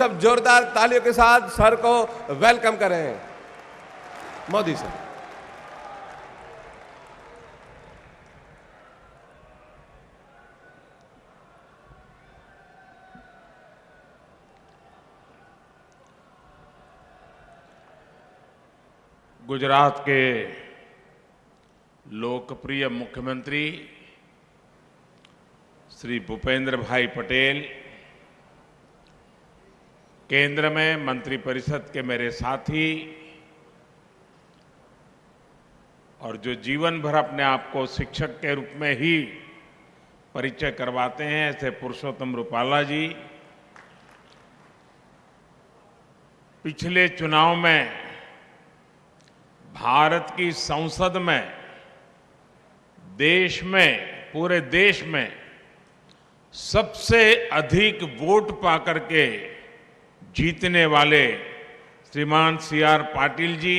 सब जोरदार तालियों के साथ सर को वेलकम करें। मोदी सर। गुजरात के लोकप्रिय मुख्यमंत्री श्री भूपेंद्र भाई पटेल, केंद्र में मंत्रिपरिषद के मेरे साथी और जो जीवन भर अपने आप को शिक्षक के रूप में ही परिचय करवाते हैं, ऐसे पुरुषोत्तम रूपाला जी, पिछले चुनाव में भारत की संसद में पूरे देश में सबसे अधिक वोट पाकर के जीतने वाले श्रीमान सी.आर. पाटिल जी,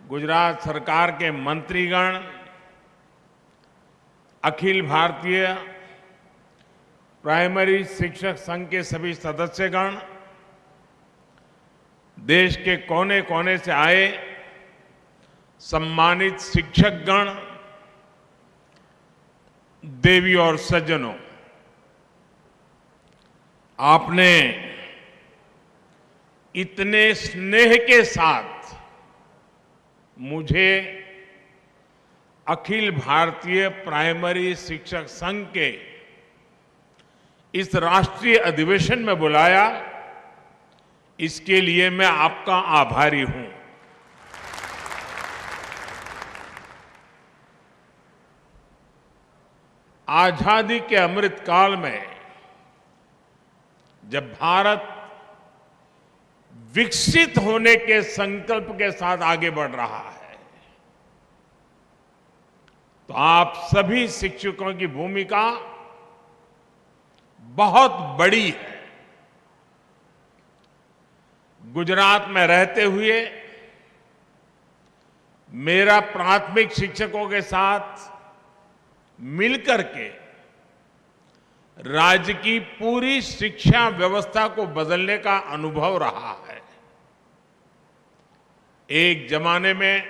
गुजरात सरकार के मंत्रीगण, अखिल भारतीय प्राइमरी शिक्षक संघ के सभी सदस्यगण, देश के कोने कोने से आए सम्मानित शिक्षकगण, देवी और सज्जनों, आपने इतने स्नेह के साथ मुझे अखिल भारतीय प्राइमरी शिक्षक संघ के इस राष्ट्रीय अधिवेशन में बुलाया, इसके लिए मैं आपका आभारी हूं। आजादी के अमृत काल में जब भारत विकसित होने के संकल्प के साथ आगे बढ़ रहा है, तो आप सभी शिक्षकों की भूमिका बहुत बड़ी है। गुजरात में रहते हुए मेरा प्राथमिक शिक्षकों के साथ मिलकर के राज्य की पूरी शिक्षा व्यवस्था को बदलने का अनुभव रहा है। एक जमाने में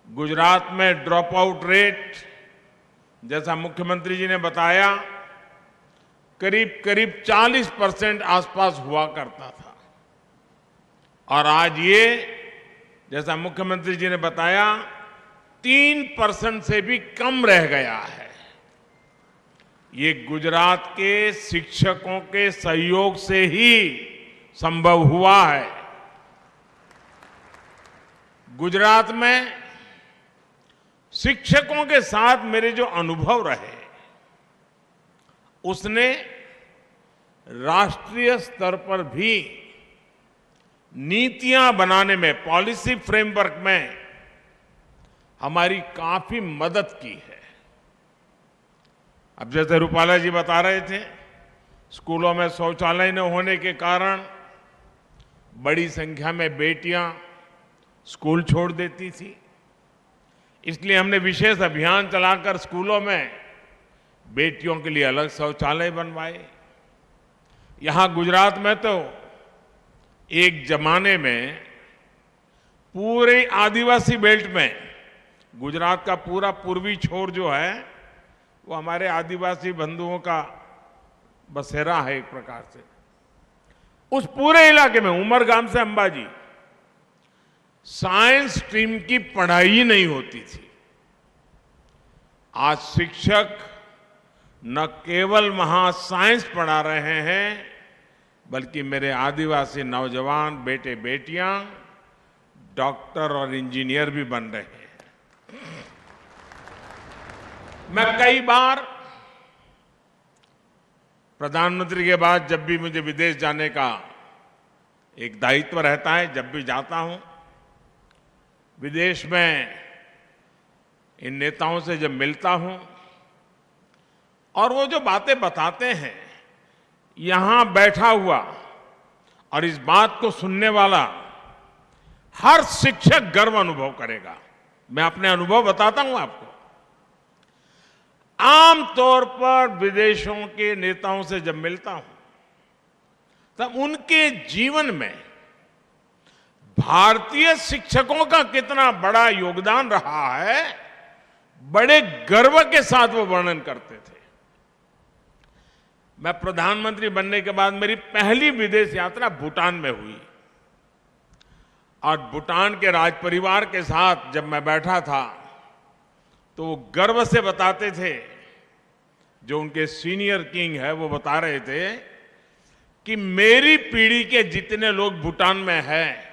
गुजरात में ड्रॉप आउट रेट, जैसा मुख्यमंत्री जी ने बताया, करीब करीब 40% आसपास हुआ करता था, और आज ये, जैसा मुख्यमंत्री जी ने बताया, 3% से भी कम रह गया है। ये गुजरात के शिक्षकों के सहयोग से ही संभव हुआ है। गुजरात में शिक्षकों के साथ मेरे जो अनुभव रहे, उसने राष्ट्रीय स्तर पर भी नीतियां बनाने में, पॉलिसी फ्रेमवर्क में हमारी काफी मदद की है। अब जैसे रूपाला जी बता रहे थे, स्कूलों में शौचालय न होने के कारण बड़ी संख्या में बेटियां स्कूल छोड़ देती थी, इसलिए हमने विशेष अभियान चलाकर स्कूलों में बेटियों के लिए अलग शौचालय बनवाए। यहां गुजरात में तो एक जमाने में पूरे आदिवासी बेल्ट में, गुजरात का पूरा पूर्वी छोर जो है वो हमारे आदिवासी बंधुओं का बसेरा है एक प्रकार से। उस पूरे इलाके में, उमरगाम से अंबाजी, साइंस स्ट्रीम की पढ़ाई नहीं होती थी। आज शिक्षक न केवल वहां साइंस पढ़ा रहे हैं, बल्कि मेरे आदिवासी नौजवान बेटे बेटियां डॉक्टर और इंजीनियर भी बन रहे हैं। मैं कई बार प्रधानमंत्री के बाद जब भी मुझे विदेश जाने का एक दायित्व रहता है, जब भी जाता हूं, विदेश में इन नेताओं से जब मिलता हूं और वो जो बातें बताते हैं, यहां बैठा हुआ और इस बात को सुनने वाला हर शिक्षक गर्व अनुभव करेगा। मैं अपने अनुभव बताता हूं आपको। आमतौर पर विदेशों के नेताओं से जब मिलता हूं तब उनके जीवन में भारतीय शिक्षकों का कितना बड़ा योगदान रहा है, बड़े गर्व के साथ वो वर्णन करते थे। मैं प्रधानमंत्री बनने के बाद मेरी पहली विदेश यात्रा भूटान में हुई और भूटान के राज परिवार के साथ जब मैं बैठा था तो वो गर्व से बताते थे, जो उनके सीनियर किंग है वो बता रहे थे कि मेरी पीढ़ी के जितने लोग भूटान में हैं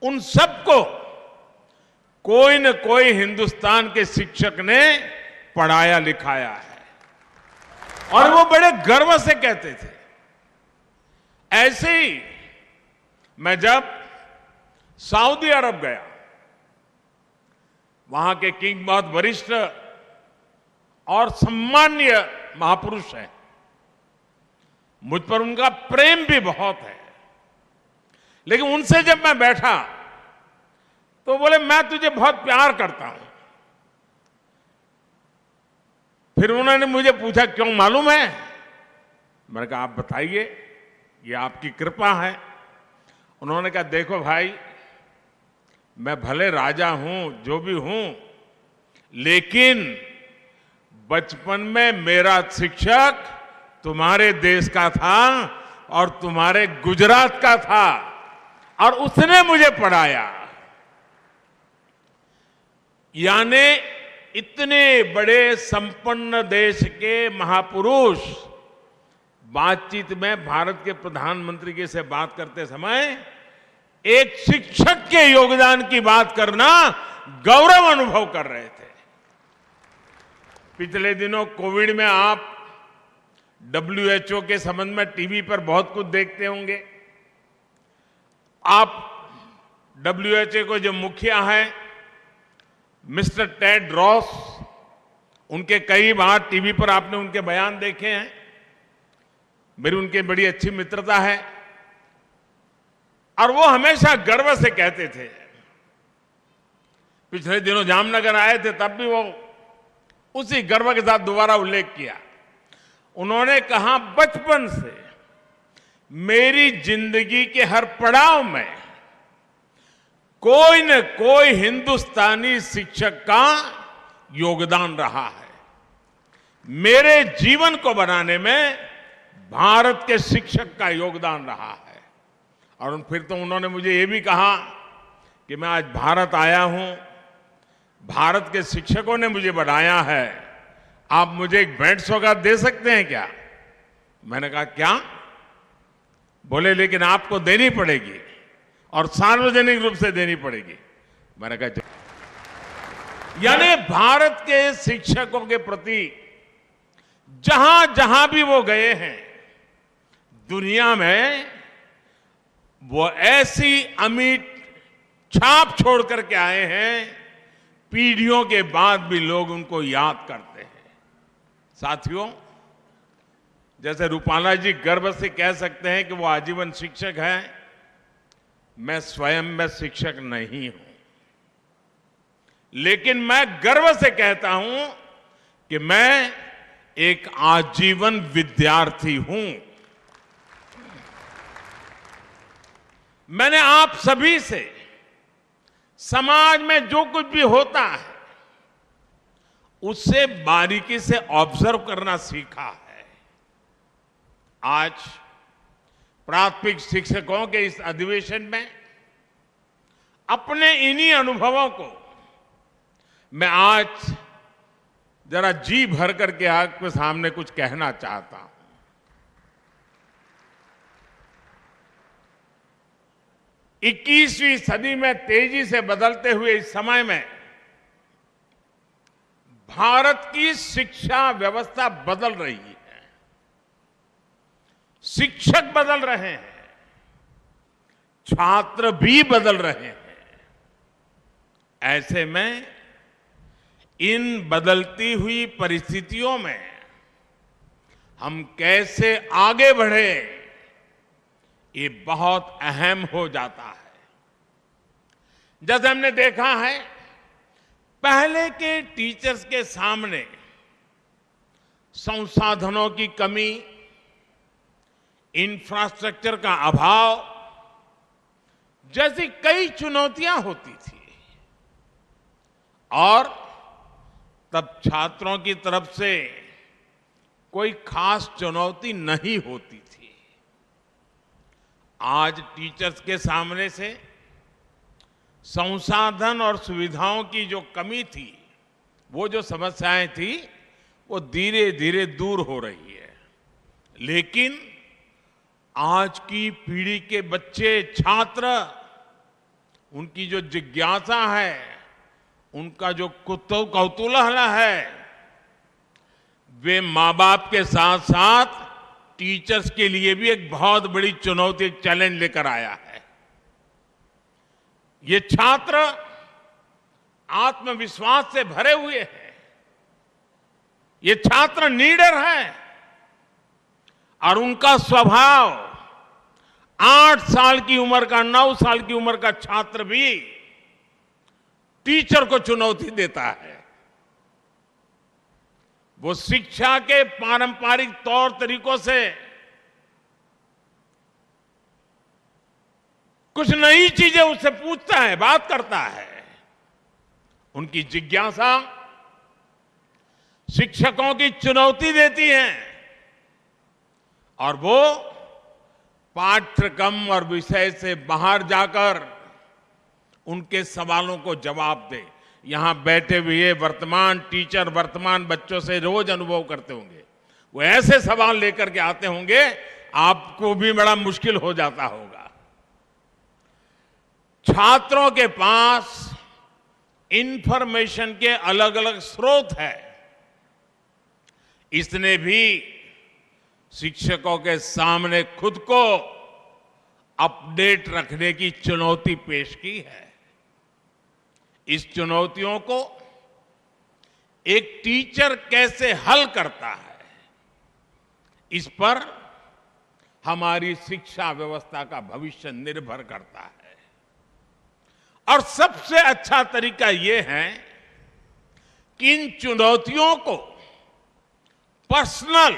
उन सबको कोई न कोई हिंदुस्तान के शिक्षक ने पढ़ाया लिखाया है, और वो बड़े गर्व से कहते थे। ऐसे ही मैं जब सऊदी अरब गया, वहां के किंग बहुत वरिष्ठ और सम्मान्य महापुरुष हैं, मुझ पर उनका प्रेम भी बहुत है, लेकिन उनसे जब मैं बैठा तो बोले मैं तुझे बहुत प्यार करता हूं। फिर उन्होंने मुझे पूछा क्यों मालूम है? मैंने कहा आप बताइए, ये आपकी कृपा है। उन्होंने कहा देखो भाई, मैं भले राजा हूं, जो भी हूं, लेकिन बचपन में मेरा शिक्षक तुम्हारे देश का था और तुम्हारे गुजरात का था, और उसने मुझे पढ़ाया। यानी इतने बड़े संपन्न देश के महापुरुष बातचीत में भारत के प्रधानमंत्री के से बात करते समय एक शिक्षक के योगदान की बात करना गौरव अनुभव कर रहे थे। पिछले दिनों कोविड में आप WHO के संबंध में टीवी पर बहुत कुछ देखते होंगे। आप WHO को जो मुखिया है मिस्टर टेड रॉस, उनके कई बार टीवी पर आपने उनके बयान देखे हैं। मेरी उनकी बड़ी अच्छी मित्रता है और वो हमेशा गर्व से कहते थे। पिछले दिनों जामनगर आए थे, तब भी वो उसी गर्व के साथ दोबारा उल्लेख किया। उन्होंने कहा बचपन से मेरी जिंदगी के हर पड़ाव में कोई न कोई हिंदुस्तानी शिक्षक का योगदान रहा है। मेरे जीवन को बनाने में भारत के शिक्षक का योगदान रहा है। और फिर तो उन्होंने मुझे ये भी कहा कि मैं आज भारत आया हूं, भारत के शिक्षकों ने मुझे बनाया है, आप मुझे एक भेंट सौगात दे सकते हैं क्या? मैंने कहा क्या? बोले लेकिन आपको देनी पड़ेगी और सार्वजनिक रूप से देनी पड़ेगी। मैंने कहा यानी भारत के शिक्षकों के प्रति जहां जहां भी वो गए हैं दुनिया में, वो ऐसी अमिट छाप छोड़ करके आए हैं, पीढ़ियों के बाद भी लोग उनको याद करते हैं। साथियों, जैसे रूपाला जी गर्व से कह सकते हैं कि वो आजीवन शिक्षक हैं, मैं स्वयं में शिक्षक नहीं हूं, लेकिन मैं गर्व से कहता हूं कि मैं एक आजीवन विद्यार्थी हूं। मैंने आप सभी से समाज में जो कुछ भी होता है उससे बारीकी से ऑब्जर्व करना सीखा है। आज प्राथमिक शिक्षकों के इस अधिवेशन में अपने इन्हीं अनुभवों को मैं आज जरा जी भर करके आपके सामने कुछ कहना चाहता हूं। 21वीं सदी में तेजी से बदलते हुए इस समय में भारत की शिक्षा व्यवस्था बदल रही है, शिक्षक बदल रहे हैं, छात्र भी बदल रहे हैं। ऐसे में इन बदलती हुई परिस्थितियों में हम कैसे आगे बढ़े, ये बहुत अहम हो जाता है। जैसे हमने देखा है, पहले के टीचर्स के सामने संसाधनों की कमी, इंफ्रास्ट्रक्चर का अभाव जैसी कई चुनौतियां होती थी और तब छात्रों की तरफ से कोई खास चुनौती नहीं होती थी। आज टीचर्स के सामने से संसाधन और सुविधाओं की जो कमी थी, वो जो समस्याएं थी, वो धीरे धीरे दूर हो रही है। लेकिन आज की पीढ़ी के बच्चे, छात्र, उनकी जो जिज्ञासा है, उनका जो कौतूहल है, वे मां बाप के साथ साथ टीचर्स के लिए भी एक बहुत बड़ी चुनौती, एक चैलेंज लेकर आया है। ये छात्र आत्मविश्वास से भरे हुए हैं, ये छात्र नीडर हैं और उनका स्वभाव 8 साल की उम्र का, 9 साल की उम्र का छात्र भी टीचर को चुनौती देता है। वो शिक्षा के पारंपरिक तौर तरीकों से कुछ नई चीजें उससे पूछता है, बात करता है। उनकी जिज्ञासा शिक्षकों की चुनौती देती है और वो पाठ्यक्रम और विषय से बाहर जाकर उनके सवालों को जवाब दे। यहां बैठे हुए वर्तमान टीचर वर्तमान बच्चों से रोज अनुभव करते होंगे, वो ऐसे सवाल लेकर के आते होंगे, आपको भी बड़ा मुश्किल हो जाता होगा। छात्रों के पास इंफॉर्मेशन के अलग अलग स्रोत है, इसने भी शिक्षकों के सामने खुद को अपडेट रखने की चुनौती पेश की है। इस चुनौतियों को एक टीचर कैसे हल करता है, इस पर हमारी शिक्षा व्यवस्था का भविष्य निर्भर करता है। और सबसे अच्छा तरीका यह है कि इन चुनौतियों को पर्सनल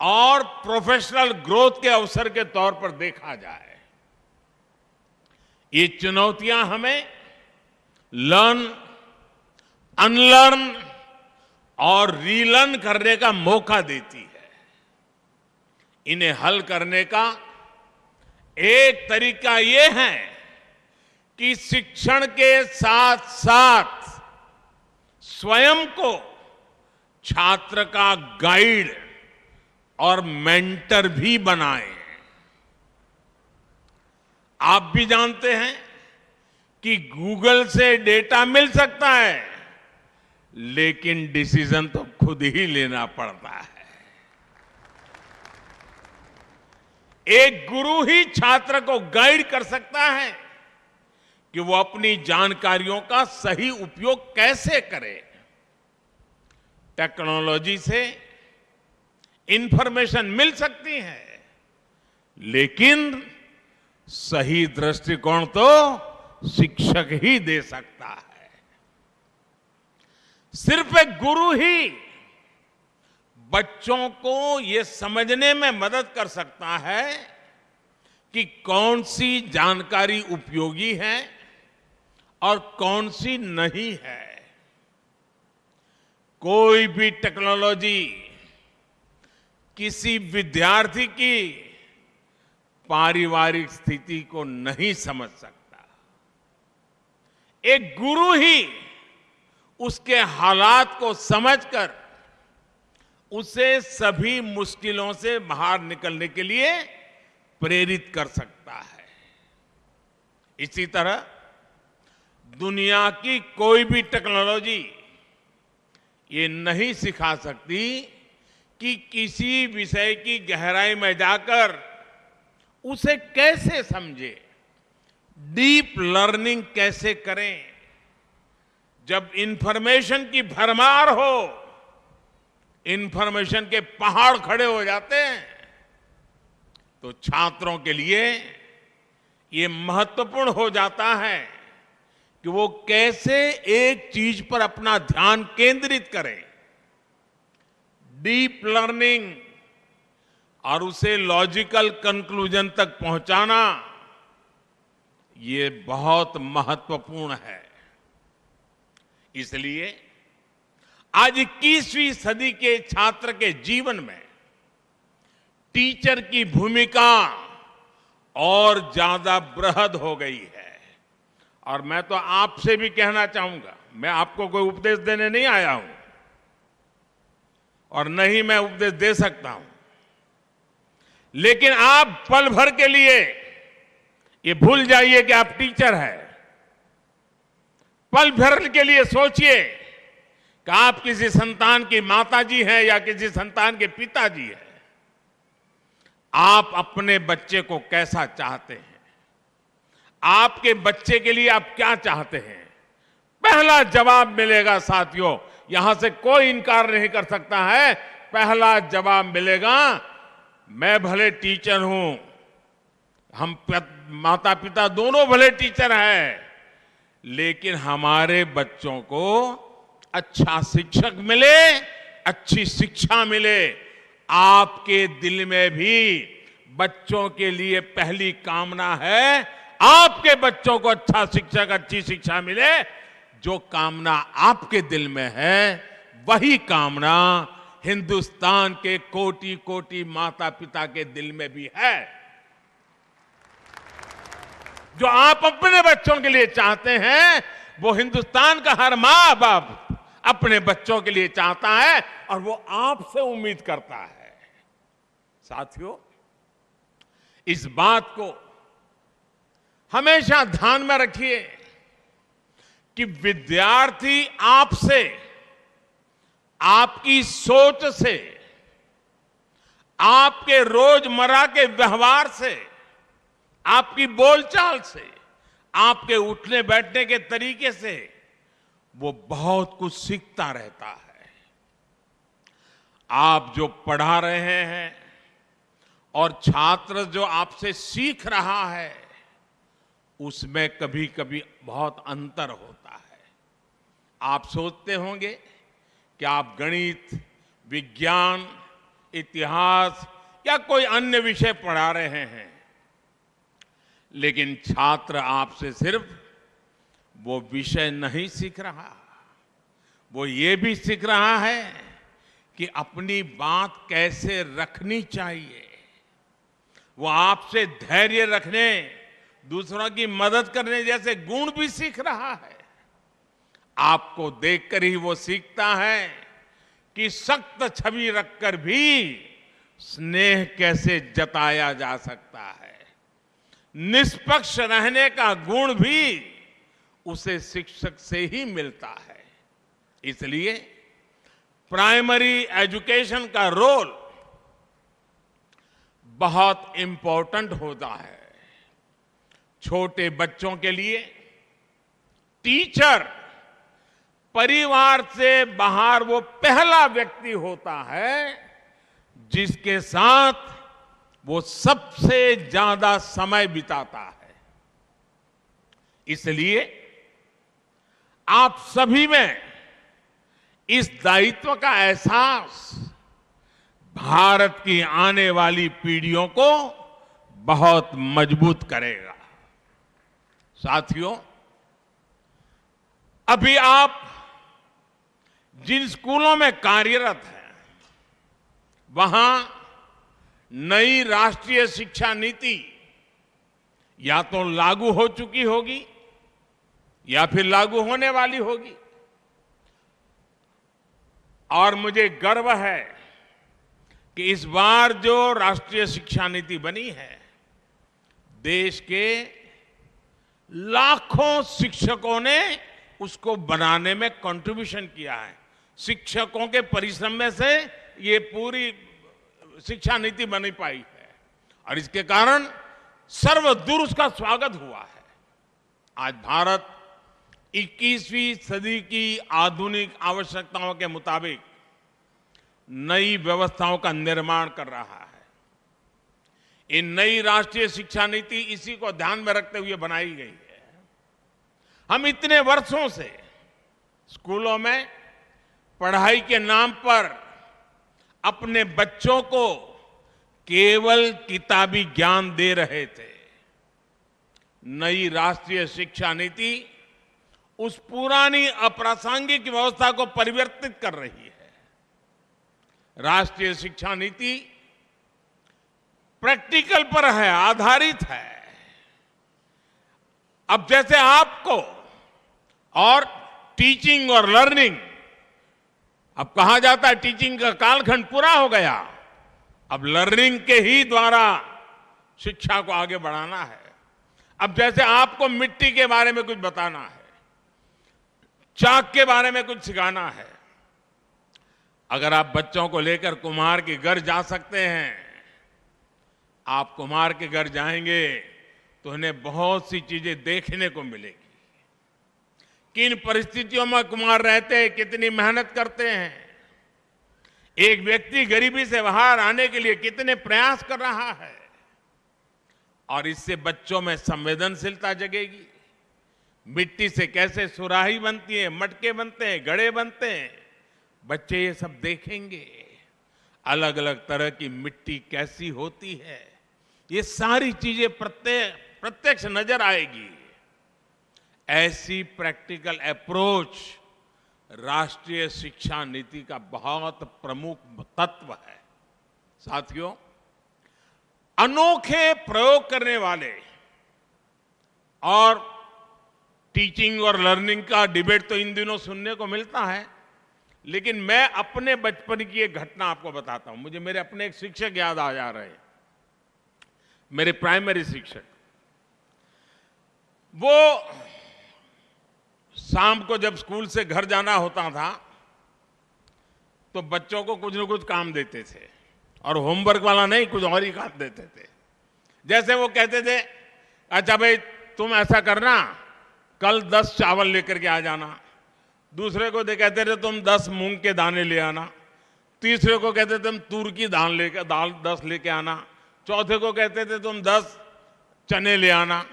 और प्रोफेशनल ग्रोथ के अवसर के तौर पर देखा जाए। ये चुनौतियां हमें लर्न, अनलर्न और रीलर्न करने का मौका देती है। इन्हें हल करने का एक तरीका यह है कि शिक्षण के साथ साथ स्वयं को छात्र का गाइड और मेंटर भी बनाएं। आप भी जानते हैं कि गूगल से डेटा मिल सकता है, लेकिन डिसीजन तो खुद ही लेना पड़ता है। एक गुरु ही छात्र को गाइड कर सकता है कि वो अपनी जानकारियों का सही उपयोग कैसे करे। टेक्नोलॉजी से इंफॉर्मेशन मिल सकती है, लेकिन सही दृष्टिकोण तो शिक्षक ही दे सकता है। सिर्फ एक गुरु ही बच्चों को यह समझने में मदद कर सकता है कि कौन सी जानकारी उपयोगी है और कौन सी नहीं है। कोई भी टेक्नोलॉजी किसी विद्यार्थी की पारिवारिक स्थिति को नहीं समझ सकता। एक गुरु ही उसके हालात को समझकर उसे सभी मुश्किलों से बाहर निकलने के लिए प्रेरित कर सकता है। इसी तरह दुनिया की कोई भी टेक्नोलॉजी ये नहीं सिखा सकती कि किसी विषय की गहराई में जाकर उसे कैसे समझे, डीप लर्निंग कैसे करें। जब इंफॉर्मेशन की भरमार हो, इंफॉर्मेशन के पहाड़ खड़े हो जाते हैं, तो छात्रों के लिए ये महत्वपूर्ण हो जाता है कि वो कैसे एक चीज पर अपना ध्यान केंद्रित करें। डीप लर्निंग और उसे लॉजिकल कंक्लूजन तक पहुंचाना, ये बहुत महत्वपूर्ण है। इसलिए आज 21वीं सदी के छात्र के जीवन में टीचर की भूमिका और ज्यादा बृहद हो गई है। और मैं तो आपसे भी कहना चाहूंगा, मैं आपको कोई उपदेश देने नहीं आया हूं और न ही मैं उपदेश दे सकता हूं, लेकिन आप पल भर के लिए ये भूल जाइए कि आप टीचर हैं। पल भर के लिए सोचिए कि आप किसी संतान की माताजी हैं या किसी संतान के पिताजी हैं। आप अपने बच्चे को कैसा चाहते हैं? आपके बच्चे के लिए आप क्या चाहते हैं? पहला जवाब मिलेगा साथियों, यहां से कोई इनकार नहीं कर सकता है। पहला जवाब मिलेगा, मैं भले टीचर हूं, हम माता पिता दोनों भले टीचर हैं, लेकिन हमारे बच्चों को अच्छा शिक्षक मिले, अच्छी शिक्षा मिले। आपके दिल में भी बच्चों के लिए पहली कामना है, आपके बच्चों को अच्छा शिक्षक, अच्छी शिक्षा मिले। जो कामना आपके दिल में है, वही कामना हिंदुस्तान के कोटि कोटि माता पिता के दिल में भी है। जो आप अपने बच्चों के लिए चाहते हैं, वो हिंदुस्तान का हर मां बाप अपने बच्चों के लिए चाहता है और वो आपसे उम्मीद करता है। साथियों, इस बात को हमेशा ध्यान में रखिए कि विद्यार्थी आपसे, आपकी सोच से, आपके रोजमर्रा के व्यवहार से, आपकी बोलचाल से, आपके उठने बैठने के तरीके से वो बहुत कुछ सीखता रहता है। आप जो पढ़ा रहे हैं और छात्र जो आपसे सीख रहा है, उसमें कभी कभी बहुत अंतर होता है। आप सोचते होंगे कि आप गणित, विज्ञान, इतिहास या कोई अन्य विषय पढ़ा रहे हैं, लेकिन छात्र आपसे सिर्फ वो विषय नहीं सीख रहा, वो ये भी सीख रहा है कि अपनी बात कैसे रखनी चाहिए। वो आपसे धैर्य रखने, दूसरों की मदद करने जैसे गुण भी सीख रहा है। आपको देखकर ही वो सीखता है कि सख्त छवि रखकर भी स्नेह कैसे जताया जा सकता है। निष्पक्ष रहने का गुण भी उसे शिक्षक से ही मिलता है। इसलिए प्राइमरी एजुकेशन का रोल बहुत इंपॉर्टेंट होता है। छोटे बच्चों के लिए टीचर परिवार से बाहर वो पहला व्यक्ति होता है जिसके साथ वो सबसे ज्यादा समय बिताता है। इसलिए आप सभी में इस दायित्व का एहसास भारत की आने वाली पीढ़ियों को बहुत मजबूत करेगा। साथियों, अभी आप जिन स्कूलों में कार्यरत हैं, वहां नई राष्ट्रीय शिक्षा नीति या तो लागू हो चुकी होगी या फिर लागू होने वाली होगी। और मुझे गर्व है कि इस बार जो राष्ट्रीय शिक्षा नीति बनी है, देश के लाखों शिक्षकों ने उसको बनाने में कंट्रीब्यूशन किया है। शिक्षकों के परिश्रम में से ये पूरी शिक्षा नीति बन पाई है और इसके कारण सर्वदूर उसका स्वागत हुआ है। आज भारत 21वीं सदी की आधुनिक आवश्यकताओं के मुताबिक नई व्यवस्थाओं का निर्माण कर रहा है। इन नई राष्ट्रीय शिक्षा नीति इसी को ध्यान में रखते हुए बनाई गई है। हम इतने वर्षों से स्कूलों में पढ़ाई के नाम पर अपने बच्चों को केवल किताबी ज्ञान दे रहे थे। नई राष्ट्रीय शिक्षा नीति उस पुरानी अप्रासंगिक व्यवस्था को परिवर्तित कर रही है। राष्ट्रीय शिक्षा नीति प्रैक्टिकल पर है, आधारित है। अब जैसे आपको और टीचिंग और लर्निंग, अब कहा जाता है टीचिंग का कालखंड पूरा हो गया, अब लर्निंग के ही द्वारा शिक्षा को आगे बढ़ाना है। अब जैसे आपको मिट्टी के बारे में कुछ बताना है, चाक के बारे में कुछ सिखाना है, अगर आप बच्चों को लेकर कुम्हार के घर जा सकते हैं, आप कुम्हार के घर जाएंगे तो उन्हें बहुत सी चीजें देखने को मिलेगी। किन परिस्थितियों में कुम्हार रहते हैं, कितनी मेहनत करते हैं, एक व्यक्ति गरीबी से बाहर आने के लिए कितने प्रयास कर रहा है, और इससे बच्चों में संवेदनशीलता जगेगी। मिट्टी से कैसे सुराही बनती है, मटके बनते हैं, घड़े बनते हैं, बच्चे ये सब देखेंगे। अलग अलग तरह की मिट्टी कैसी होती है, ये सारी चीजें प्रत्यक्ष नजर आएगी। ऐसी प्रैक्टिकल अप्रोच राष्ट्रीय शिक्षा नीति का बहुत प्रमुख तत्व है। साथियों, अनोखे प्रयोग करने वाले और टीचिंग और लर्निंग का डिबेट तो इन दिनों सुनने को मिलता है, लेकिन मैं अपने बचपन की एक घटना आपको बताता हूं। मुझे मेरे अपने एक शिक्षक याद आ जा रहे हैं, मेरे प्राइमरी शिक्षक। वो शाम को जब स्कूल से घर जाना होता था तो बच्चों को कुछ न कुछ काम देते थे, और होमवर्क वाला नहीं, कुछ और ही काम देते थे। जैसे वो कहते थे, अच्छा भाई तुम ऐसा करना, कल 10 चावल लेकर के आ जाना। दूसरे को कहते थे तुम 10 मूंग के दाने ले आना। तीसरे को कहते थे तुम तूर की दाल 10 लेके आना। चौथे को कहते थे तुम 10 चने ले आना।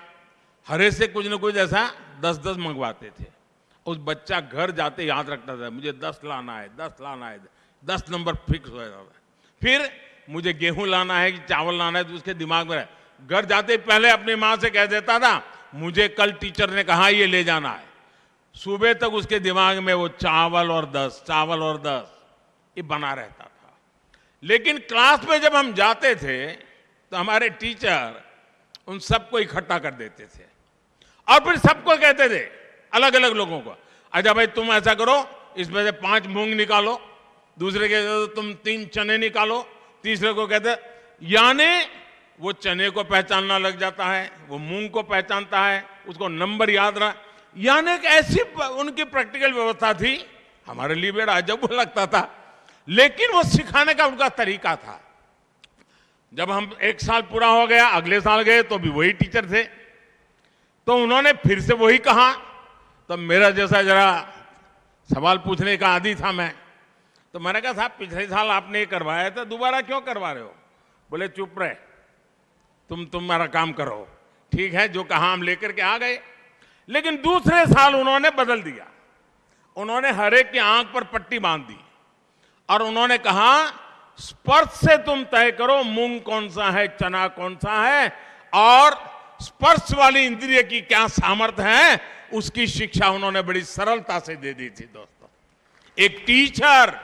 हरे से कुछ न कुछ ऐसा 10-10 मंगवाते थे। उस बच्चा घर जाते याद रखता था, मुझे 10 लाना है, 10 लाना है, 10 नंबर फिक्स हो जाता था। फिर मुझे गेहूं लाना है कि चावल लाना है, तो उसके दिमाग में घर जाते पहले अपनी माँ से कह देता था, मुझे कल टीचर ने कहा ये ले जाना है। सुबह तक उसके दिमाग में वो चावल और 10, चावल और 10 ये बना रहता था। लेकिन क्लास में जब हम जाते थे तो हमारे टीचर उन सबको इकट्ठा कर देते थे और फिर सबको कहते थे, अलग अलग लोगों को, अच्छा भाई तुम ऐसा करो, इसमें से 5 मूंग निकालो। दूसरे कहते तुम 3 चने निकालो। तीसरे को कहते, यानी वो चने को पहचानना लग जाता है, वो मूंग को पहचानता है, उसको नंबर याद रहा। यानी एक ऐसी उनकी प्रैक्टिकल व्यवस्था थी, हमारे लिए बड़ा अजब लगता था, लेकिन वो सिखाने का उनका तरीका था। जब हम 1 साल पूरा हो गया, अगले साल गए तो भी वही टीचर थे, तो उन्होंने फिर से वही कहा। तो मेरा जैसा जरा सवाल पूछने का आदी था मैं, तो मैंने कहा साहब पिछले साल आपने ये करवाया था, दोबारा क्यों करवा रहे हो? बोले चुप रहे, तुम्हारा काम करो। ठीक है, जो कहा हम लेकर के आ गए। लेकिन दूसरे साल उन्होंने बदल दिया। उन्होंने हर एक की आंख पर पट्टी बांध दी और उन्होंने कहा स्पर्श से तुम तय करो मूंग कौन सा है, चना कौन सा है, और स्पर्श वाली इंद्रिय की क्या सामर्थ्य है, उसकी शिक्षा उन्होंने बड़ी सरलता से दे दी थी। दोस्तों, एक टीचर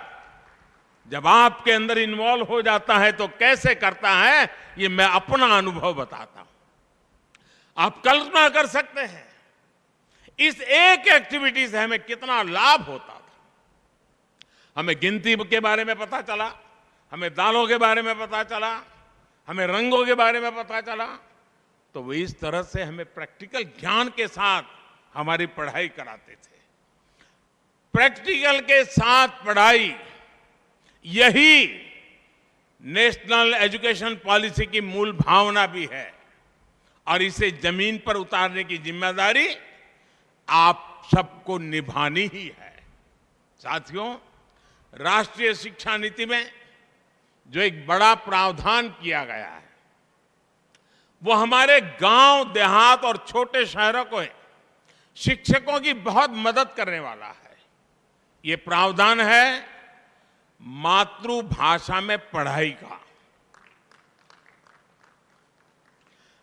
जब आपके अंदर इन्वॉल्व हो जाता है तो कैसे करता है, ये मैं अपना अनुभव बताता हूं। आप कल्पना कर सकते हैं इस एक एक्टिविटी से हमें कितना लाभ होता था। हमें गिनती के बारे में पता चला, हमें दालों के बारे में पता चला, हमें रंगों के बारे में पता चला। तो वो इस तरह से हमें प्रैक्टिकल ज्ञान के साथ हमारी पढ़ाई कराते थे। प्रैक्टिकल के साथ पढ़ाई, यही नेशनल एजुकेशन पॉलिसी की मूल भावना भी है, और इसे जमीन पर उतारने की जिम्मेदारी आप सबको निभानी ही है। साथियों, राष्ट्रीय शिक्षा नीति में जो एक बड़ा प्रावधान किया गया है, वो हमारे गांव, देहात और छोटे शहरों को शिक्षकों की बहुत मदद करने वाला है। ये प्रावधान है मातृभाषा में पढ़ाई का।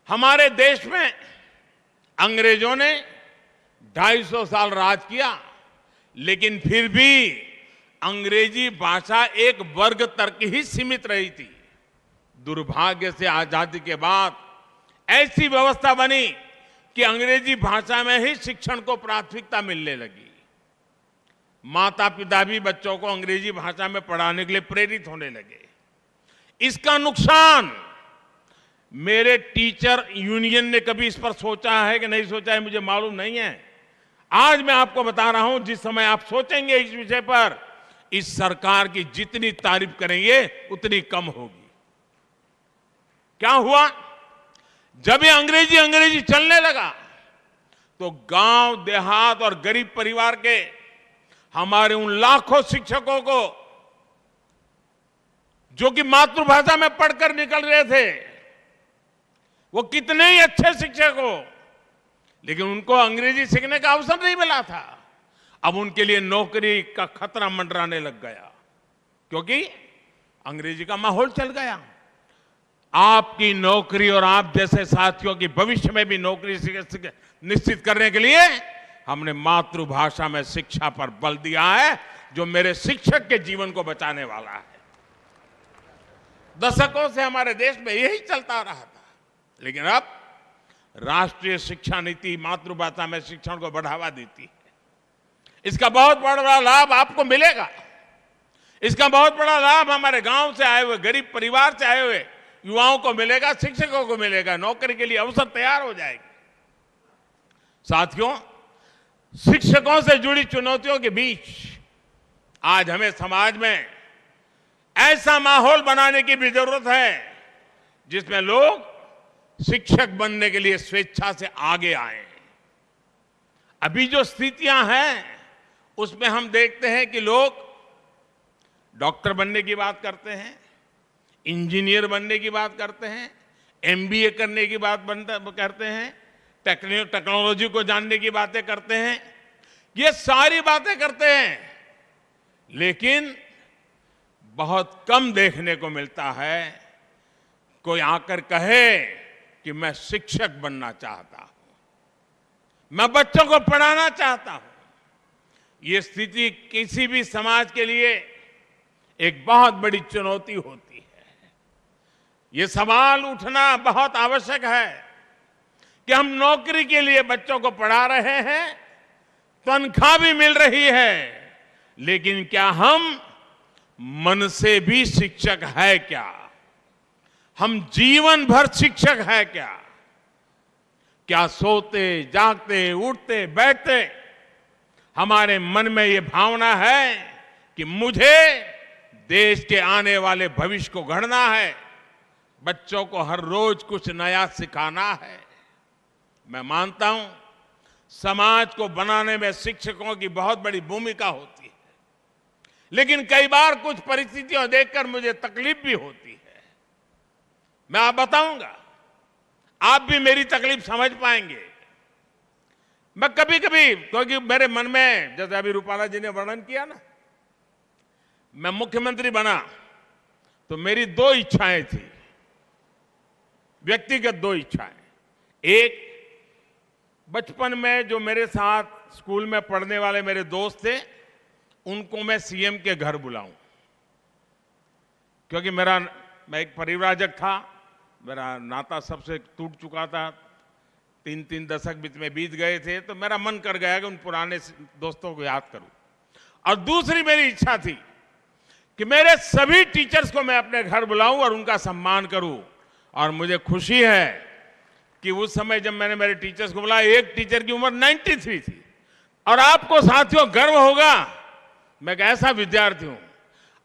हमारे देश में अंग्रेजों ने 250 साल राज किया, लेकिन फिर भी अंग्रेजी भाषा एक वर्ग तक ही सीमित रही थी। दुर्भाग्य से आजादी के बाद ऐसी व्यवस्था बनी कि अंग्रेजी भाषा में ही शिक्षण को प्राथमिकता मिलने लगी। माता पिता भी बच्चों को अंग्रेजी भाषा में पढ़ाने के लिए प्रेरित होने लगे। इसका नुकसान मेरे टीचर यूनियन ने कभी इस पर सोचा है कि नहीं सोचा है मुझे मालूम नहीं है। आज मैं आपको बता रहा हूं, जिस समय आप सोचेंगे इस विषय पर, इस सरकार की जितनी तारीफ करेंगे उतनी कम होगी। क्या हुआ? जब ये अंग्रेजी चलने लगा तो गांव देहात और गरीब परिवार के हमारे उन लाखों शिक्षकों को जो कि मातृभाषा में पढ़कर निकल रहे थे, वो कितने ही अच्छे शिक्षक हो, लेकिन उनको अंग्रेजी सीखने का अवसर नहीं मिला था। अब उनके लिए नौकरी का खतरा मंडराने लग गया, क्योंकि अंग्रेजी का माहौल चल गया। आपकी नौकरी और आप जैसे साथियों की भविष्य में भी नौकरी निश्चित करने के लिए हमने मातृभाषा में शिक्षा पर बल दिया है, जो मेरे शिक्षक के जीवन को बचाने वाला है। दशकों से हमारे देश में यही चलता रहा था, लेकिन अब राष्ट्रीय शिक्षा नीति मातृभाषा में शिक्षण को बढ़ावा देती है। इसका बहुत बड़ा लाभ आपको मिलेगा। इसका बहुत बड़ा लाभ हमारे गांव से आए हुए, गरीब परिवार से आए हुए युवाओं को मिलेगा, शिक्षकों को मिलेगा। नौकरी के लिए अवसर तैयार हो जाएंगे। साथियों, शिक्षकों से जुड़ी चुनौतियों के बीच आज हमें समाज में ऐसा माहौल बनाने की भी जरूरत है जिसमें लोग शिक्षक बनने के लिए स्वेच्छा से आगे आए। अभी जो स्थितियां हैं उसमें हम देखते हैं कि लोग डॉक्टर बनने की बात करते हैं, इंजीनियर बनने की बात करते हैं, एमबीए करने की बात करते हैं, टेक्नोलॉजी को जानने की बातें करते हैं। ये सारी बातें करते हैं, लेकिन बहुत कम देखने को मिलता है कोई आकर कहे कि मैं शिक्षक बनना चाहता हूं, मैं बच्चों को पढ़ाना चाहता हूं। ये स्थिति किसी भी समाज के लिए एक बहुत बड़ी चुनौती होती है। ये सवाल उठना बहुत आवश्यक है कि हम नौकरी के लिए बच्चों को पढ़ा रहे हैं, तनख्वाह भी मिल रही है, लेकिन क्या हम मन से भी शिक्षक है क्या? हम जीवन भर शिक्षक है क्या? क्या सोते जागते उठते बैठते हमारे मन में ये भावना है कि मुझे देश के आने वाले भविष्य को गढ़ना है, बच्चों को हर रोज कुछ नया सिखाना है? मैं मानता हूं समाज को बनाने में शिक्षकों की बहुत बड़ी भूमिका होती है, लेकिन कई बार कुछ परिस्थितियां देखकर मुझे तकलीफ भी होती है। मैं आप बताऊंगा, आप भी मेरी तकलीफ समझ पाएंगे। मैं कभी कभी, क्योंकि मेरे मन में, जैसे अभी रूपाला जी ने वर्णन किया ना, मैं मुख्यमंत्री बना तो मेरी दो इच्छाएं थी, व्यक्तिगत दो इच्छाएं। एक, बचपन में जो मेरे साथ स्कूल में पढ़ने वाले मेरे दोस्त थे उनको मैं सीएम के घर बुलाऊं, क्योंकि मैं एक परिव्राजक था, मेरा नाता सबसे टूट चुका था, 3-3 दशक बीच में बीत गए थे, तो मेरा मन कर गया कि उन पुराने दोस्तों को याद करूं। और दूसरी मेरी इच्छा थी कि मेरे सभी टीचर्स को मैं अपने घर बुलाऊं और उनका सम्मान करूं। और मुझे खुशी है कि उस समय जब मैंने मेरे टीचर्स को बुलाया, एक टीचर की उम्र 93 थी। और आपको साथियों गर्व होगा, मैं एक ऐसा विद्यार्थी हूं,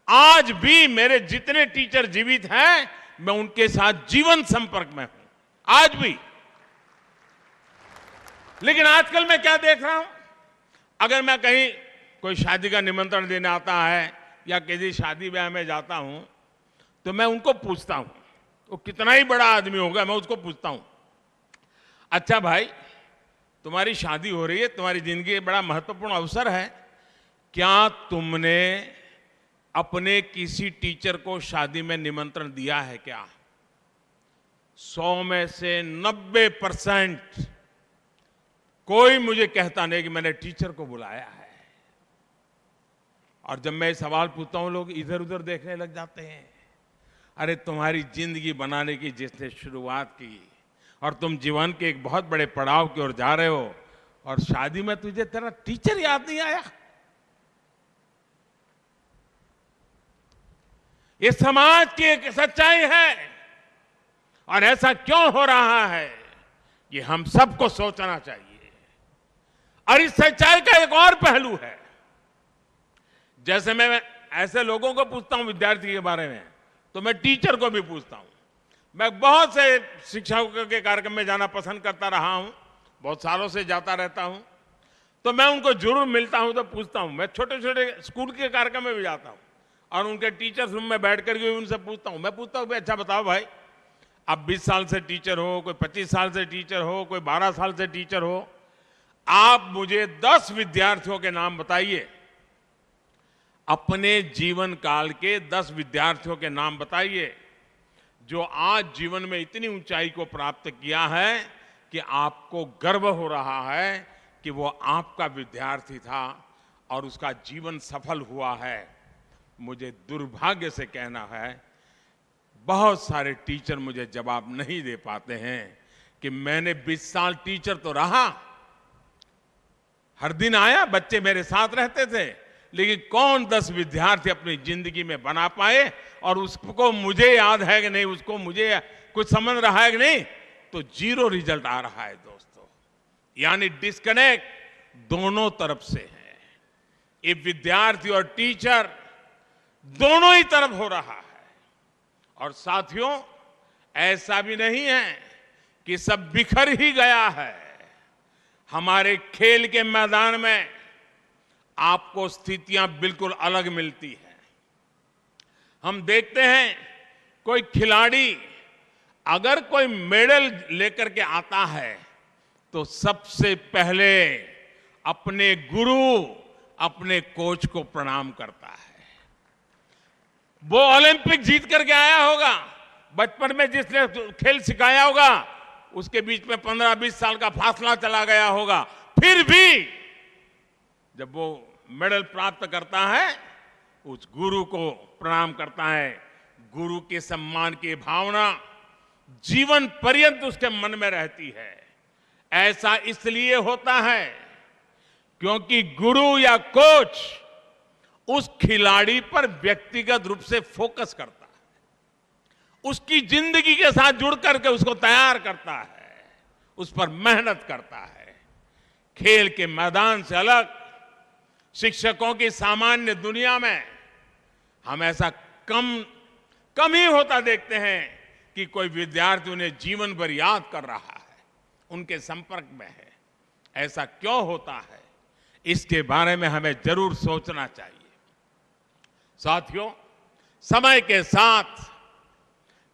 आज भी मेरे जितने टीचर जीवित हैं मैं उनके साथ जीवन संपर्क में हूं, आज भी। लेकिन आजकल मैं क्या देख रहा हूं, अगर मैं कहीं कोई शादी का निमंत्रण देने आता है या किसी शादी ब्याह में जाता हूं तो मैं उनको पूछता हूं, वो कितना ही बड़ा आदमी होगा, मैं उसको पूछता हूं, अच्छा भाई तुम्हारी शादी हो रही है, तुम्हारी जिंदगी में बड़ा महत्वपूर्ण अवसर है, क्या तुमने अपने किसी टीचर को शादी में निमंत्रण दिया है क्या? 100 में से 90% कोई मुझे कहता नहीं कि मैंने टीचर को बुलाया है। और जब मैं सवाल पूछता हूं, लोग इधर उधर देखने लग जाते हैं। अरे तुम्हारी जिंदगी बनाने की जिसने शुरुआत की और तुम जीवन के एक बहुत बड़े पड़ाव की ओर जा रहे हो, और शादी में तुझे तेरा टीचर याद नहीं आया? ये समाज की एक सच्चाई है। और ऐसा क्यों हो रहा है, ये हम सबको सोचना चाहिए। और इस सच्चाई का एक और पहलू है। जैसे मैं ऐसे लोगों को पूछता हूं विद्यार्थी के बारे में, तो मैं टीचर को भी पूछता हूं। मैं बहुत से शिक्षकों के कार्यक्रम में जाना पसंद करता रहा हूं, बहुत सालों से जाता रहता हूं, तो मैं उनको जरूर मिलता हूं, तो पूछता हूं। मैं छोटे छोटे स्कूल के कार्यक्रम में भी जाता हूं और उनके टीचर्स रूम में बैठ करके उनसे पूछता हूं। मैं पूछता हूं, अच्छा बताओ भाई, आप 20 साल से टीचर हो, कोई 25 साल से टीचर हो, कोई 12 साल से टीचर हो, आप मुझे 10 विद्यार्थियों के नाम बताइए, अपने जीवन काल के 10 विद्यार्थियों के नाम बताइए जो आज जीवन में इतनी ऊंचाई को प्राप्त किया है कि आपको गर्व हो रहा है कि वो आपका विद्यार्थी था और उसका जीवन सफल हुआ है। मुझे दुर्भाग्य से कहना है, बहुत सारे टीचर मुझे जवाब नहीं दे पाते हैं कि मैंने 20 साल टीचर तो रहा, हर दिन आया, बच्चे मेरे साथ रहते थे, लेकिन कौन 10 विद्यार्थी अपनी जिंदगी में बना पाए और उसको मुझे याद है कि नहीं, उसको मुझे कुछ समझ रहा है कि नहीं, तो 0 रिजल्ट आ रहा है दोस्तों। यानी डिस्कनेक्ट दोनों तरफ से है। ये विद्यार्थी और टीचर दोनों ही तरफ हो रहा है। और साथियों, ऐसा भी नहीं है कि सब बिखर ही गया है। हमारे खेल के मैदान में आपको स्थितियां बिल्कुल अलग मिलती हैं। हम देखते हैं कोई खिलाड़ी अगर कोई मेडल लेकर के आता है तो सबसे पहले अपने गुरु, अपने कोच को प्रणाम करता है। वो ओलंपिक जीत करके आया होगा, बचपन में जिसने खेल सिखाया होगा, उसके बीच में 15-20 साल का फासला चला गया होगा, फिर भी जब वो मेडल प्राप्त करता है, उस गुरु को प्रणाम करता है। गुरु के सम्मान की भावना जीवन पर्यंत उसके मन में रहती है। ऐसा इसलिए होता है क्योंकि गुरु या कोच उस खिलाड़ी पर व्यक्तिगत रूप से फोकस करता है, उसकी जिंदगी के साथ जुड़ करके उसको तैयार करता है, उस पर मेहनत करता है। खेल के मैदान से अलग शिक्षकों की सामान्य दुनिया में हम ऐसा कम ही होता देखते हैं कि कोई विद्यार्थी उन्हें जीवन भर याद कर रहा है, उनके संपर्क में है। ऐसा क्यों होता है, इसके बारे में हमें जरूर सोचना चाहिए। साथियों, समय के साथ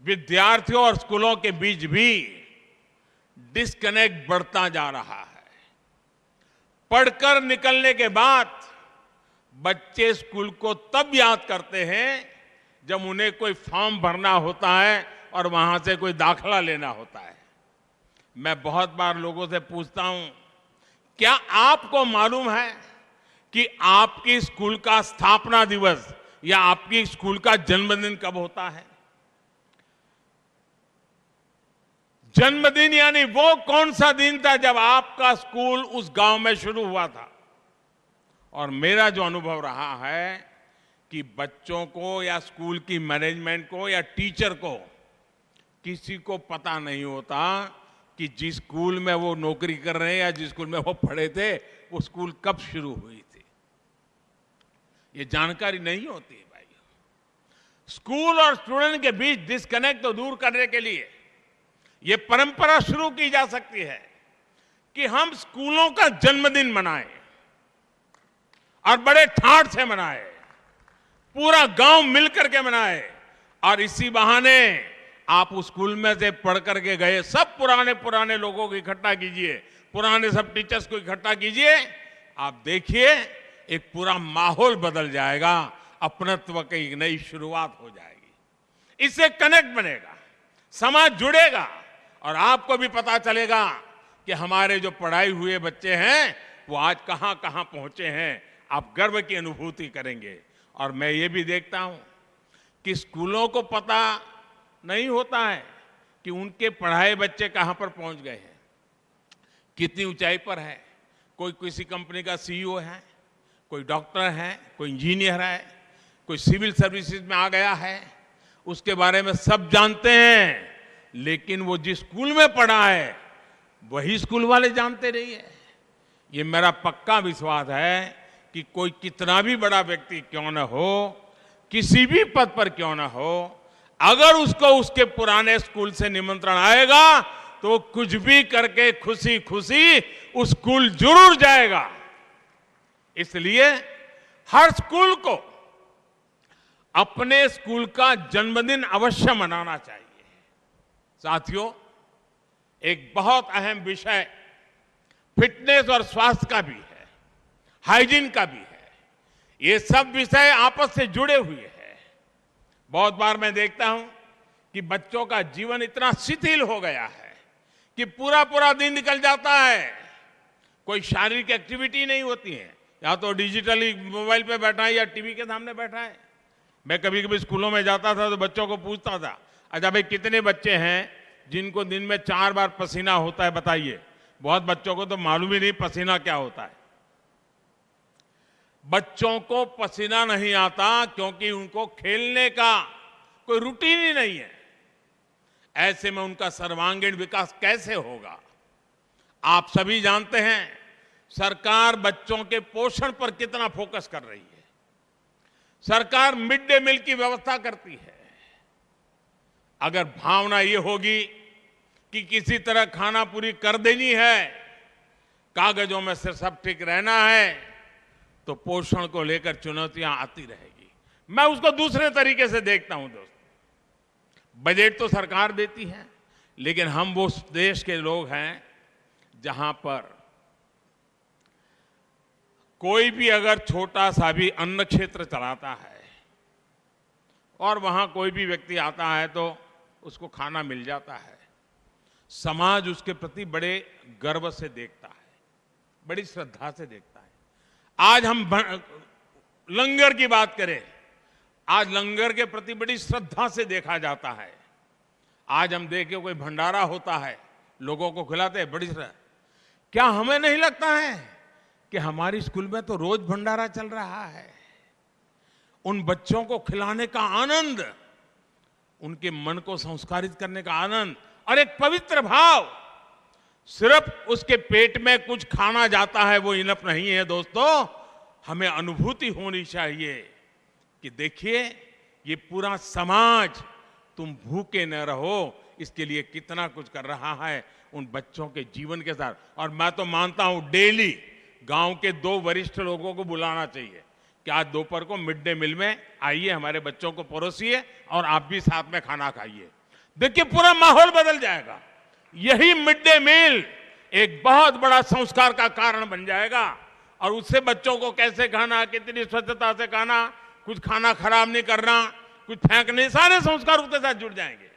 विद्यार्थियों और स्कूलों के बीच भी डिस्कनेक्ट बढ़ता जा रहा है। पढ़कर निकलने के बाद बच्चे स्कूल को तब याद करते हैं जब उन्हें कोई फॉर्म भरना होता है और वहां से कोई दाखला लेना होता है। मैं बहुत बार लोगों से पूछता हूं, क्या आपको मालूम है कि आपकी स्कूल का स्थापना दिवस या आपकी स्कूल का जन्मदिन कब होता है? जन्मदिन यानी वो कौन सा दिन था जब आपका स्कूल उस गांव में शुरू हुआ था। और मेरा जो अनुभव रहा है कि बच्चों को या स्कूल की मैनेजमेंट को या टीचर को किसी को पता नहीं होता कि जिस स्कूल में वो नौकरी कर रहे हैं या जिस स्कूल में वो पढ़े थे, वो स्कूल कब शुरू हुई थी। ये जानकारी नहीं होती है भाई। स्कूल और स्टूडेंट के बीच डिस्कनेक्ट तो दूर करने के लिए ये परंपरा शुरू की जा सकती है कि हम स्कूलों का जन्मदिन मनाएं और बड़े ठाठ से मनाएं, पूरा गांव मिलकर के मनाए। और इसी बहाने आप उस स्कूल में से पढ़ करके गए सब पुराने लोगों को इकट्ठा कीजिए, पुराने सब टीचर्स को इकट्ठा कीजिए। आप देखिए एक पूरा माहौल बदल जाएगा, अपनत्व की एक नई शुरुआत हो जाएगी। इससे कनेक्ट बनेगा, समाज जुड़ेगा। और आपको भी पता चलेगा कि हमारे जो पढ़ाई हुए बच्चे हैं वो आज कहां कहां पहुंचे हैं। आप गर्व की अनुभूति करेंगे। और मैं ये भी देखता हूं कि स्कूलों को पता नहीं होता है कि उनके पढ़ाए बच्चे कहां पर पहुंच गए हैं, कितनी ऊंचाई पर है। कोई किसी कंपनी का सीईओ है, कोई डॉक्टर है, कोई इंजीनियर है, कोई सिविल सर्विसेज में आ गया है, उसके बारे में सब जानते हैं। लेकिन वो जिस स्कूल में पढ़ा है वही स्कूल वाले जानते नहीं है। ये मेरा पक्का विश्वास है कि कोई कितना भी बड़ा व्यक्ति क्यों न हो, किसी भी पद पर क्यों न हो, अगर उसको उसके पुराने स्कूल से निमंत्रण आएगा तो कुछ भी करके खुशी खुशी उस स्कूल जरूर जाएगा। इसलिए हर स्कूल को अपने स्कूल का जन्मदिन अवश्य मनाना चाहिए। साथियों, एक बहुत अहम विषय फिटनेस और स्वास्थ्य का भी है, हाइजीन का भी है। ये सब विषय आपस से जुड़े हुए हैं। बहुत बार मैं देखता हूं कि बच्चों का जीवन इतना शिथिल हो गया है कि पूरा पूरा दिन निकल जाता है, कोई शारीरिक एक्टिविटी नहीं होती है, या तो डिजिटली मोबाइल पे बैठा है या टीवी के सामने बैठा है। मैं कभी कभी स्कूलों में जाता था तो बच्चों को पूछता था, अच्छा भाई कितने बच्चे हैं जिनको दिन में 4 बार पसीना होता है, बताइए। बहुत बच्चों को तो मालूम ही नहीं पसीना क्या होता है। बच्चों को पसीना नहीं आता क्योंकि उनको खेलने का कोई रूटीन ही नहीं है। ऐसे में उनका सर्वांगीण विकास कैसे होगा? आप सभी जानते हैं सरकार बच्चों के पोषण पर कितना फोकस कर रही है। सरकार मिड डे मील की व्यवस्था करती है। अगर भावना ये होगी कि किसी तरह खाना पूरी कर देनी है, कागजों में से सब ठीक रहना है, तो पोषण को लेकर चुनौतियां आती रहेगी। मैं उसको दूसरे तरीके से देखता हूं दोस्तों। बजट तो सरकार देती है, लेकिन हम वो देश के लोग हैं जहां पर कोई भी अगर छोटा सा भी अन्न क्षेत्र चलाता है और वहां कोई भी व्यक्ति आता है तो उसको खाना मिल जाता है, समाज उसके प्रति बड़े गर्व से देखता है, बड़ी श्रद्धा से देखता है। आज हम लंगर की बात करें, आज लंगर के प्रति बड़ी श्रद्धा से देखा जाता है। आज हम देखें कोई भंडारा होता है, लोगों को खिलाते हैं, बड़ी श्रद्धा। क्या हमें नहीं लगता है कि हमारी स्कूल में तो रोज भंडारा चल रहा है? उन बच्चों को खिलाने का आनंद, उनके मन को संस्कारित करने का आनंद और एक पवित्र भाव, सिर्फ उसके पेट में कुछ खाना जाता है वो इनफ नहीं है दोस्तों। हमें अनुभूति होनी चाहिए कि देखिए ये पूरा समाज, तुम भूखे न रहो, इसके लिए कितना कुछ कर रहा है उन बच्चों के जीवन के साथ। और मैं तो मानता हूं डेली गांव के 2 वरिष्ठ लोगों को बुलाना चाहिए कि आज दोपहर को मिड डे मील में आइए, हमारे बच्चों को परोसिए और आप भी साथ में खाना खाइए। देखिए पूरा माहौल बदल जाएगा। यही मिड डे मील एक बहुत बड़ा संस्कार का कारण बन जाएगा। और उससे बच्चों को कैसे खाना, कितनी स्वच्छता से खाना, कुछ खाना खराब नहीं करना, कुछ फेंकने, सारे संस्कार उसके साथ जुड़ जाएंगे।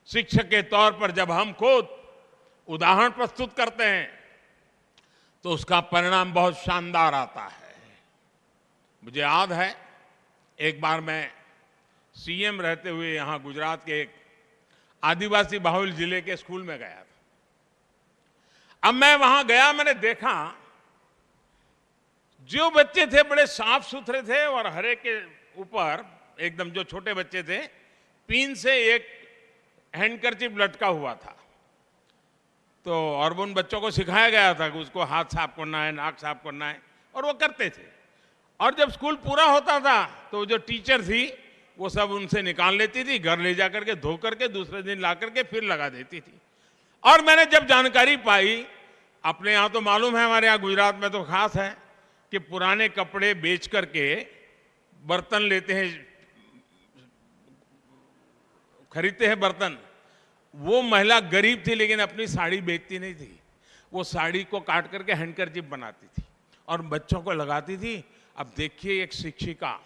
शिक्षक के तौर पर जब हम खुद उदाहरण प्रस्तुत करते हैं तो उसका परिणाम बहुत शानदार आता है। मुझे याद है एक बार मैं सीएम रहते हुए यहां गुजरात के एक आदिवासी बाहुल जिले के स्कूल में गया था। अब मैं वहां गया, मैंने देखा जो बच्चे थे बड़े साफ सुथरे थे और हर एक के ऊपर एकदम, जो छोटे बच्चे थे, पिन से एक हैंडकरचिप लटका हुआ था। तो और उन बच्चों को सिखाया गया था कि उसको हाथ साफ करना है, नाक साफ करना है, और वो करते थे। और जब स्कूल पूरा होता था तो जो टीचर थी वो सब उनसे निकाल लेती थी, घर ले जाकर के धो करके दूसरे दिन ला करके फिर लगा देती थी। और मैंने जब जानकारी पाई, अपने यहाँ तो मालूम है, हमारे यहाँ गुजरात में तो खास है कि पुराने कपड़े बेच करके बर्तन लेते हैं, खरीदते हैं बर्तन। वो महिला गरीब थी लेकिन अपनी साड़ी बेचती नहीं थी, वो साड़ी को काट करके हैंडकरचिप बनाती थी और बच्चों को लगाती थी। अब देखिए एक शिक्षिका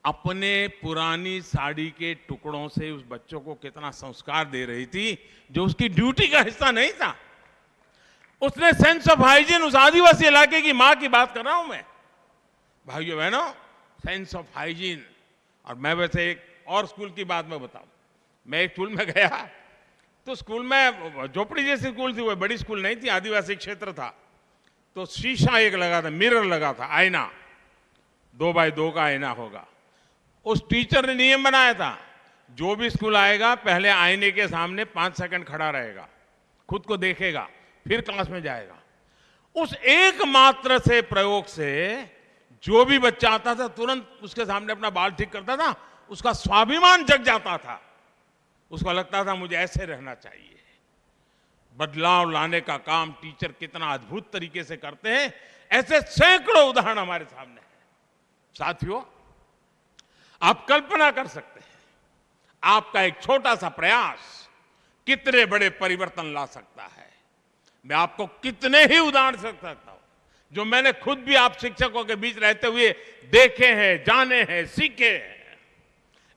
अपने पुरानी साड़ी के टुकड़ों से उस बच्चों को कितना संस्कार दे रही थी जो उसकी ड्यूटी का हिस्सा नहीं था। उसने सेंस ऑफ हाइजीन, उस आदिवासी इलाके की मां की बात कर रहा हूं मैं, भाइयों बहनों, सेंस ऑफ हाइजीन। और मैं वैसे एक और स्कूल की बात मैं बताऊं, मैं एक स्कूल में गया तो स्कूल में झोपड़ी जैसी स्कूल थी, वो बड़ी स्कूल नहीं थी, आदिवासी क्षेत्र था। तो शीशा एक लगा था, मिरर लगा था, आईना, 2x2 का आईना होगा। उस टीचर ने नियम बनाया था, जो भी स्कूल आएगा पहले आईने के सामने 5 सेकंड खड़ा रहेगा, खुद को देखेगा, फिर क्लास में जाएगा। उस एकमात्र से प्रयोग से जो भी बच्चा आता था तुरंत उसके सामने अपना बाल ठीक करता था, उसका स्वाभिमान जग जाता था, उसको लगता था मुझे ऐसे रहना चाहिए। बदलाव लाने का काम टीचर कितना अद्भुत तरीके से करते हैं, ऐसे सैकड़ों उदाहरण हमारे सामने हैं। साथियों, आप कल्पना कर सकते हैं आपका एक छोटा सा प्रयास कितने बड़े परिवर्तन ला सकता है। मैं आपको कितने ही उदाहरण दे सकता हूं जो मैंने खुद भी आप शिक्षकों के बीच रहते हुए देखे हैं, जाने हैं, सीखे हैं।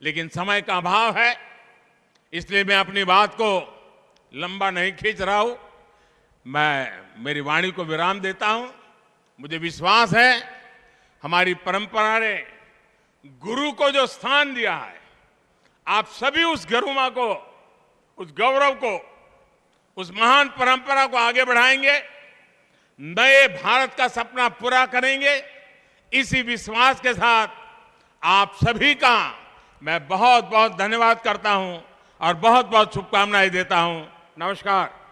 लेकिन समय का अभाव है, इसलिए मैं अपनी बात को लंबा नहीं खींच रहा हूं। मैं मेरी वाणी को विराम देता हूं। मुझे विश्वास है हमारी परंपरा ने गुरु को जो स्थान दिया है, आप सभी उस गरिमा को, उस गौरव को, उस महान परंपरा को आगे बढ़ाएंगे, नए भारत का सपना पूरा करेंगे। इसी विश्वास के साथ आप सभी का मैं बहुत बहुत धन्यवाद करता हूं और बहुत बहुत शुभकामनाएं देता हूं। नमस्कार।